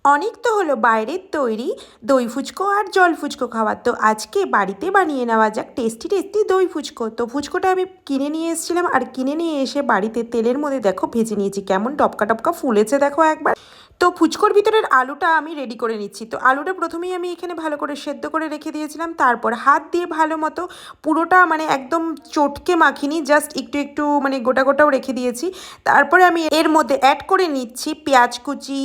অনেক তো হলো বাইরের তৈরি দই ফুচকো আর জল ফুচকো খাওয়ার, তো আজকে বাড়িতে বানিয়ে নেওয়া যাক টেস্টি টেস্টি দই ফুচকো। তো ফুচকোটা আমি কিনে নিয়ে এসেছিলাম, আর কিনে নিয়ে এসে বাড়িতে তেলের মধ্যে দেখো ভেজে নিয়েছি। কেমন টপকা টপকা ফুলেছে দেখো একবার। তো ফুচকোর ভিতরের আলুটা আমি রেডি করে নিচ্ছি। তো আলুটা প্রথমেই আমি এখানে ভালো করে সেদ্ধ করে রেখে দিয়েছিলাম, তারপর হাত দিয়ে ভালো মতো পুরোটা মানে একদম চটকে মাখিনি, জাস্ট একটু একটু মানে গোটা গোটাও রেখে দিয়েছি। তারপরে আমি এর মধ্যে অ্যাড করে নিচ্ছি পেঁয়াজ কুচি,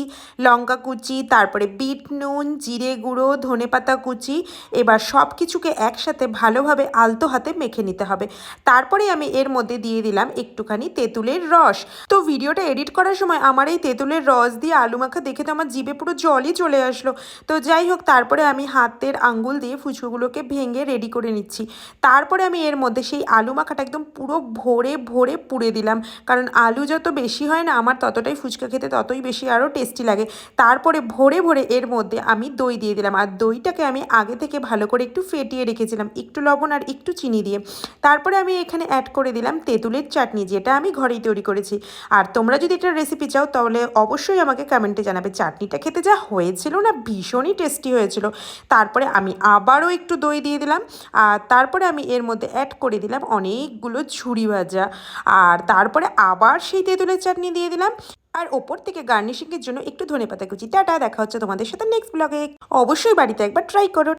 লঙ্কা কুচি, তারপরে বিট নুন, জিরে গুঁড়ো, ধনেপাতা কুচি। এবার সব কিছুকে একসাথে ভালোভাবে আলতো হাতে মেখে নিতে হবে। তারপরে আমি এর মধ্যে দিয়ে দিলাম একটুখানি তেঁতুলের রস। তো ভিডিওটা এডিট করার সময় আমার এই তেঁতুলের রস দিয়ে আলু মাখা দেখে তো আমার জিভে পুরো জলই চলে আসলো। তো যাই হোক, তারপরে আমি হাতের আঙ্গুল দিয়ে ফুচকোগুলোকে ভেঙে রেডি করে নিচ্ছি। তারপরে আমি এর মধ্যে সেই আলু মাখাটা একদম পুরো ভরে ভরে পুড়ে দিলাম, কারণ আলু যত বেশি হয় না আমার ততটাই ফুচকা খেতে ততই বেশি আরও টেস্টি লাগে। তারপরে ভরে ভরে এর মধ্যে আমি দই দিয়ে দিলাম, আর দইটাকে আমি আগে থেকে ভালো করে একটু ফেটিয়ে রেখেছিলাম একটু লবণ আর একটু চিনি দিয়ে। তারপরে আমি এখানে অ্যাড করে দিলাম তেঁতুলের চাটনি, যেটা আমি ঘরেই তৈরি করেছি। আর তোমরা যদি এটা রেসিপি চাও তাহলে অবশ্যই আমাকে কমেন্টে জানাবে। চাটনিটা খেতে যা হয়েছিল না, ভীষণই টেস্টি হয়েছিল। তারপরে আমি আবারও একটু দই দিয়ে দিলাম, আর তারপরে আমি এর মধ্যে অ্যাড করে দিলাম অনেকগুলো ঝুরি ভাজা, আর তারপরে আবার সেই তেঁতুলের চাটনি দিয়ে দিলাম, আর ওপর থেকে গার্নিশিংয়ের জন্য একটু ধনেপাতা কুচি। টাটা, দেখা হচ্ছে তোমাদের সাথে নেক্সট ব্লগে। অবশ্যই বাড়িতে একবার ট্রাই করো।